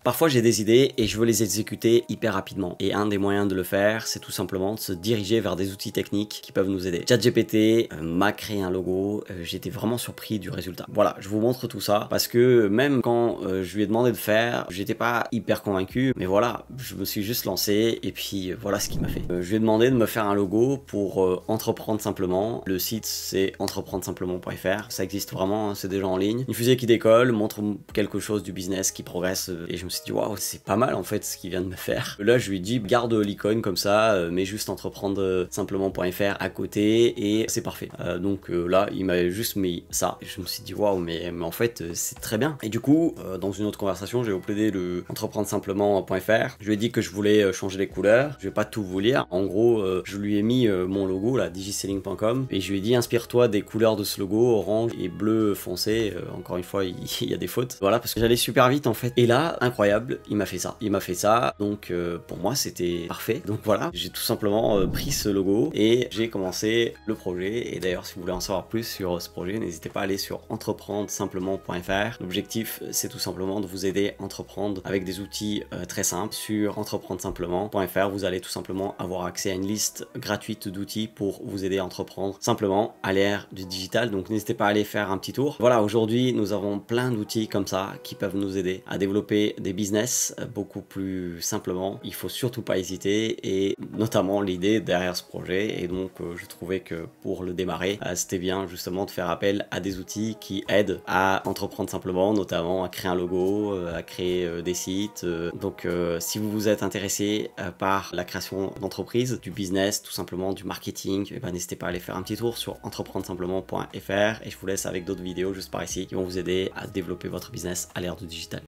Parfois j'ai des idées et je veux les exécuter hyper rapidement. Et un des moyens de le faire, c'est tout simplement de se diriger vers des outils techniques qui peuvent nous aider. ChatGPT m'a créé un logo, j'étais vraiment surpris du résultat. Voilà, je vous montre tout ça parce que même quand je lui ai demandé de faire, j'étais pas hyper convaincu, mais voilà, je me suis juste lancé et puis voilà ce qu'il m'a fait. Je lui ai demandé de me faire un logo pour entreprendre simplement. Le site c'est entreprendre-simplement.fr, ça existe vraiment, hein, c'est déjà en ligne. Une fusée qui décolle montre quelque chose du business qui progresse et je me suis dit waouh, c'est pas mal en fait ce qu'il vient de me faire. Là je lui ai dit garde l'icône comme ça, mais juste entreprendre simplement.fr à côté et c'est parfait. Donc là il m'a juste mis ça et je me suis dit waouh, mais en fait c'est très bien. Et du coup dans une autre conversation j'ai uploadé le entreprendre simplement.fr. Je lui ai dit que je voulais changer les couleurs. Je vais pas tout vous lire. En gros je lui ai mis mon logo là, digiselling.com, et je lui ai dit inspire-toi des couleurs de ce logo, orange et bleu foncé. Encore une fois il y a des fautes. Voilà, parce que j'allais super vite en fait. Et là incroyable, il m'a fait ça. Il m'a fait ça. Donc pour moi c'était parfait. Donc voilà, j'ai tout simplement pris ce logo et j'ai commencé le projet. Et d'ailleurs si vous voulez en savoir plus sur ce projet, n'hésitez pas à aller sur entreprendre simplement.fr. L'objectif c'est tout simplement de vous aider à entreprendre avec des outils très simples. Sur entreprendre simplement.fr, vous allez tout simplement avoir accès à une liste gratuite d'outils pour vous aider à entreprendre simplement à l'ère du digital. Donc n'hésitez pas à aller faire un petit tour. Voilà, aujourd'hui nous avons plein d'outils comme ça qui peuvent nous aider à développer des business beaucoup plus simplement. Il faut surtout pas hésiter, et notamment l'idée derrière ce projet. Et donc je trouvais que pour le démarrer c'était bien justement de faire appel à des outils qui aident à entreprendre simplement, notamment à créer un logo, à créer des sites. Donc si vous vous êtes intéressé par la création d'entreprise, du business, tout simplement du marketing, et ben, n'hésitez pas à aller faire un petit tour sur entreprendre simplement.fr, et je vous laisse avec d'autres vidéos juste par ici qui vont vous aider à développer votre business à l'ère du digital.